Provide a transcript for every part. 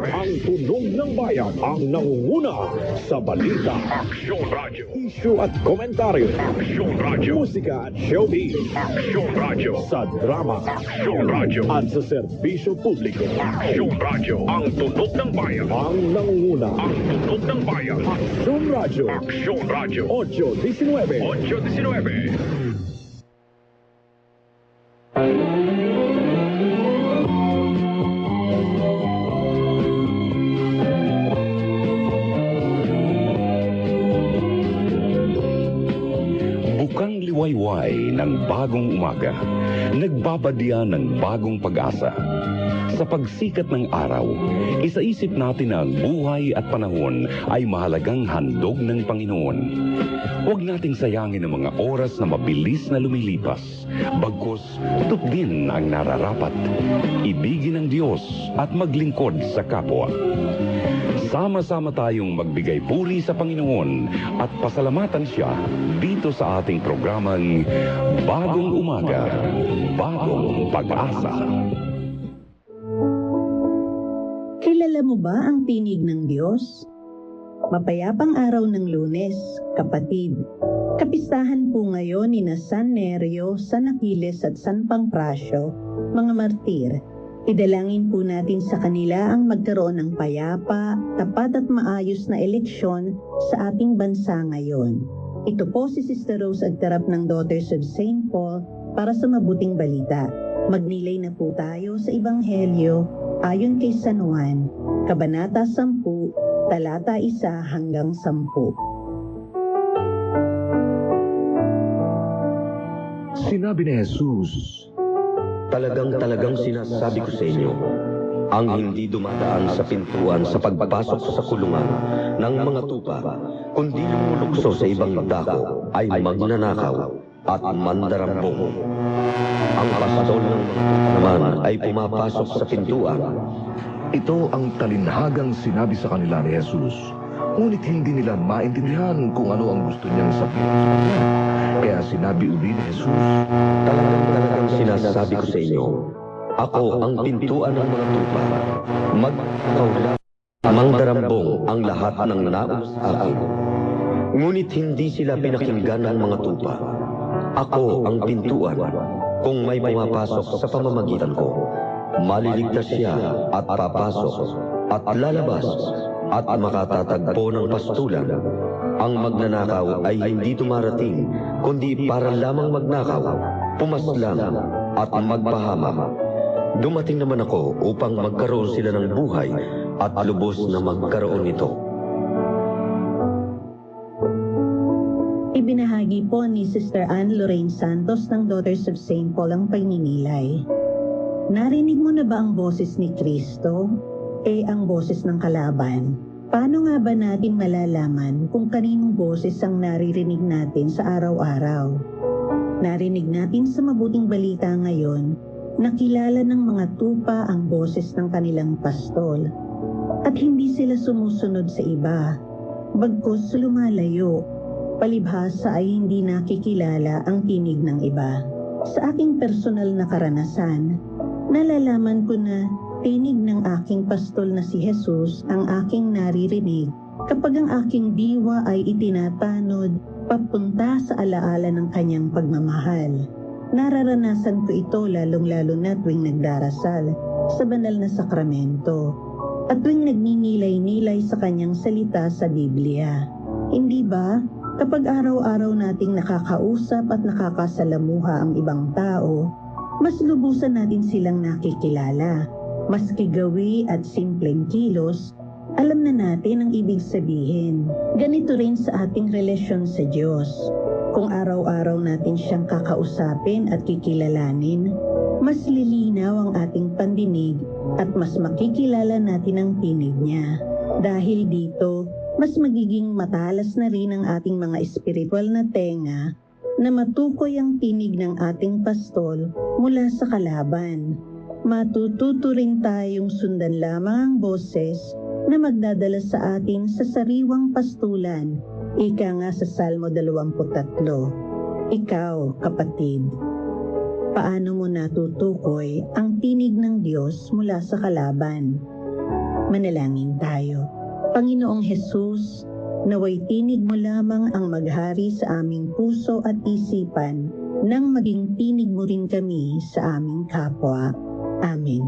Ang tunog ng bayan ang nangunguna sa balita. Aksyon Radyo. Issue at komentaryo. Aksyon Radyo. Musika at showbiz. Aksyon Radyo. Sa drama. Aksyon Radyo. At sa serbisyo publiko. Aksyon Radyo. Ang tunog ng bayan. Ang nangunguna. Ang tunog ng bayan. Aksyon Radyo. Aksyon Radyo. 8-19. 8-19. Bukang liwayway ng bagong umaga, nagbabadya ng bagong pag-asa. Sa pagsikat ng araw, isaisip natin na ang buhay at panahon ay mahalagang handog ng Panginoon. Huwag nating sayangin ang mga oras na mabilis na lumilipas, bagkus tupdin ang nararapat, ibigin ang Diyos at maglingkod sa kapwa. Sama-sama tayong magbigay puri sa Panginoon at pasalamatan siya dito sa ating programang Bagong Umaga, Bagong Pag-asa. Kilala mo ba ang tinig ng Diyos? Mapayapang araw ng Lunes, kapatid. Kapistahan po ngayon ni San Nerio, San Aquiles at San Pancracio, mga martir. Idalangin po natin sa kanila ang magkaroon ng payapa, tapat at maayos na eleksyon sa ating bansa ngayon. Ito po si Sister Rose Agtarap ng Daughters of St. Paul para sa mabuting balita. Magnilay na po tayo sa Ebanghelyo ayon kay San Juan, Kabanata 10, talata 1 hanggang 10. Sinabi ni Jesus, Talagang sinasabi ko sa inyo, ang hindi dumadaan sa pintuan sa pagpasok sa kulungan ng mga tupa, kundi lumulukso sa ibang dako ay magnanakaw at mandarambong. Ang pastol ng mga tupa naman ay pumapasok sa pintuan. Ito ang talinhagang sinabi sa kanila ni Jesus. Ngunit hindi nila maintindihan kung ano ang gusto niyang sabihin sa kanila. Kaya sinabi uli ni Jesus, Talagang sinasabi ko sa inyo, ako ang pintuan ng mga tupa. Magnanakaw lang, mangdarambong ang lahat ng nauna sa akin. Ngunit hindi sila pinakinggan ng mga tupa. Ako ang pintuan. Kung may pumapasok sa pamamagitan ko, maliligtas siya at papasok at lalabas at makatatagpo ng pastulan. Ang magnanakaw ay hindi dumarating, kundi para lamang magnakaw, pumaslang at magpahamak. Dumating naman ako upang magkaroon sila ng buhay at lubos na magkaroon nito. Ibinahagi po ni Sister Anne Lorraine Santos ng Daughters of St. Paul ang pagninilay. Narinig mo na ba ang boses ni Kristo? Ang boses ng kalaban. Paano nga ba natin malalaman kung kaninong boses ang naririnig natin sa araw-araw? Narinig natin sa mabuting balita ngayon na kilala ng mga tupa ang boses ng kanilang pastol at hindi sila sumusunod sa iba, bagkus lumalayo. Palibhasa ay hindi nakikilala ang tinig ng iba. Sa aking personal na karanasan, nalalaman ko na tinig ng aking pastol na si Jesus ang aking naririnig kapag ang aking diwa ay itinatanod papunta sa alaala ng kanyang pagmamahal. Nararanasan ko ito lalong-lalo na tuwing nagdarasal sa banal na sakramento at tuwing nagninilay-nilay sa kanyang salita sa Biblia. Hindi ba? Kapag araw-araw nating nakakausap at nakakasalamuha ang ibang tao, mas lubusan natin silang nakikilala. Maski gawi at simpleng kilos, alam na natin ang ibig sabihin. Ganito rin sa ating relasyon sa Diyos. Kung araw-araw natin siyang kakausapin at kikilalanin, mas lilinaw ang ating pandinig at mas makikilala natin ang tinig niya. Dahil dito, mas magiging matalas na rin ang ating mga espiritual na tenga na matukoy ang tinig ng ating pastol mula sa kalaban. Matututo rin tayong sundan lamang ang boses na magdadala sa atin sa sariwang pastulan. Ika nga sa Salmo 23. Ikaw, kapatid, paano mo natutukoy ang tinig ng Diyos mula sa kalaban? Manalangin tayo. Panginoong Hesus, naway tinig mo lamang ang maghari sa aming puso at isipan nang maging tinig mo rin kami sa aming kapwa. Amen.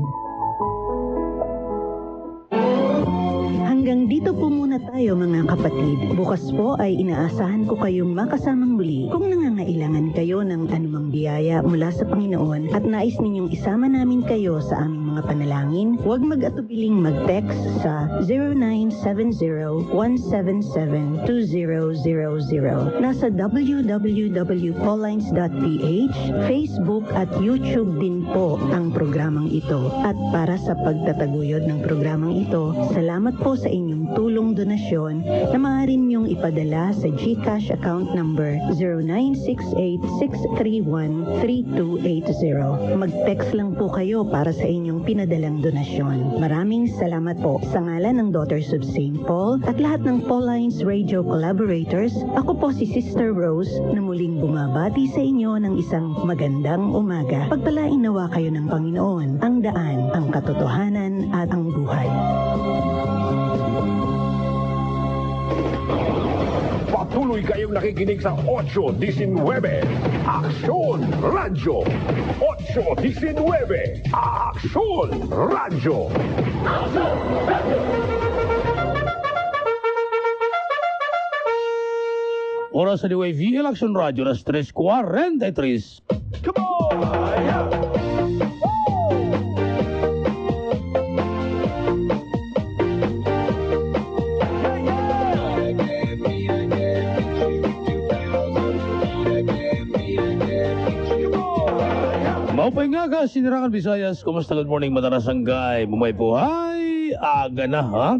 Hanggang dito po muna tayo mga kapatid. Bukas po ay inaasahan ko kayong makasamang muli. Kung nangangailangan kayo ng anumang biyaya mula sa Panginoon at nais ninyong isama namin kayo sa aming mga panalangin, huwag mag-atubiling mag-text sa 0970-177-2000. Nasa www.paullines.ph, Facebook at YouTube din po ang programang ito. At para sa pagtataguyod ng programang ito, salamat po sa inyong tulong donasyon na maaari niyong ipadala sa GCash account number 0968-631-3280. Mag-text lang po kayo para sa inyong pinadalang donasyon. Maraming salamat po. Sa ngalan ng Daughters of St. Paul at lahat ng Paullines Radio collaborators, ako po si Sister Rose na muling bumabati sa inyo ng isang magandang umaga. Pagpalain nawa kayo ng Panginoon, ang daan, ang katotohanan at ang buhay. Patuloy kayong nakikinig sa 8:19 Aksyon Radyo. 8:19 Aksyon Radyo. Oras sa DWV Election Radio, las 3:43. Come on! Yeah. Maupay nga ka, Sinirangan Visayas. Kumusta? Good morning, Matarasanggay. Bumay po, hay, aga na, ha?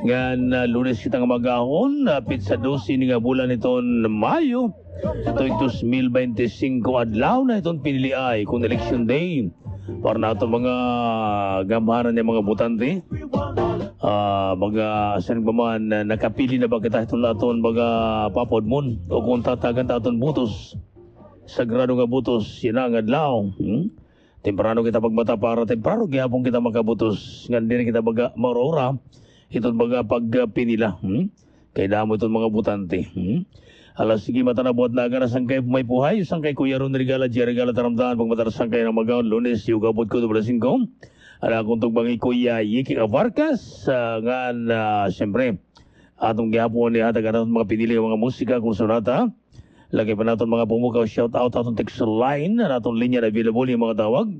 Ngan, lunes kitang magahon, pizza 12 nga bulan iton Mayo. Ito 2025 adlaw na itong pinili ay kung election day. Para na itong mga gamhanan ng mga butante. Mga asan ba man, nakapili na ba kita itong laton mga papod mon? O kung tatagan taton butos. Sagrado nga butos, yan ang adlaw. Temprano kita pagmata para temprano, gihapon kita makabutos. Nga din kita baga maurora, itong baga pagpinila. Kaya damo itong mga butante. Alas sige matanabot na agad sang kayo may puhay. Sang kay Kuya Ron Regala, Regala taramdaan, pagmatarasang kayo ng magaon, lunes, yung gabot ko, 5. Ala kung tugbang Kuya Yiki Kavarkas, nga siyempre, atong gihapon ni hatag atong mga pinili ng mga musika kung sunata. Lagay pa natin mga pumukaw, shout out atong text line na atong linya na available yung mga tawag.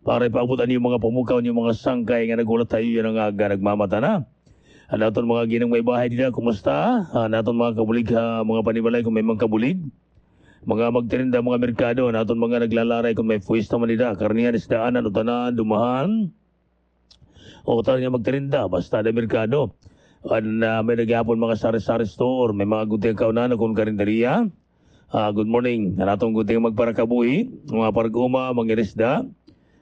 Para ipaabutan yung mga pumukaw, yung mga sangkay nga nagulat tayo yan ang aga nagmamata na. Naton mga ginang may bahay nila, kumusta? Naton mga kabulig, mga panibalay kung may mga kabulig. Mga magtirinda, mga merkado, naton mga naglalaray kung may fuwista man nila. Karnihan, isdaanan, utanan, dumahan. O tayo nga magtirinda, basta na merkado. May naghapon mga sari-sari store, may mga guteng kaunan kung karinderiya. Good morning. Natong guteng magparakabuhi, mga parguma, mga irisda.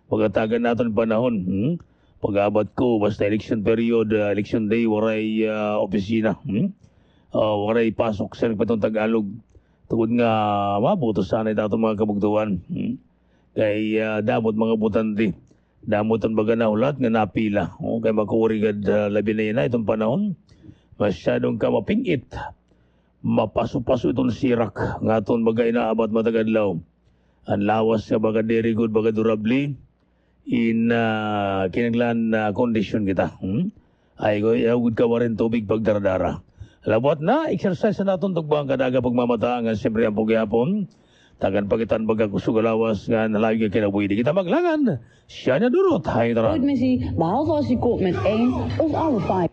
Pagkatagan natin panahon. Pag-abot ko, basta election period, election day, waray opisina. Waray pasok sa patong Tagalog. Tugod nga, mabuto sana ito mga kabugtuan. Kaya damot mga butante. Damot ang baga na ulat nga napila. Kaya makuurigad labi na yun na itong panahon. Masyadong kamapingit. Mapaso-paso itong sirak. Nga itong baga inaabat matagadlaw. Ang lawas nga baga very good, baga durably. In kinaglan condition kita. Ay good ka wa rin tubig pagdaradara. Labot na, exercise na natin tugbang kadaga pagmamata nga siyempre ang pugyapon. Tagan pagitan baga kusugalawas nga nalagi ka kinabuhi. Di kita maglangan. Siya na durot. Hay taran. Messi, behalve als hij komt met 1 of alle 5.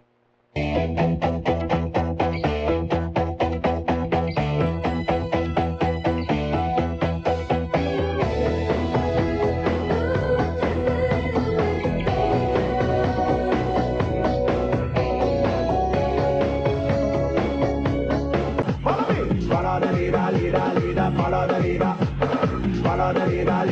Follow the leader,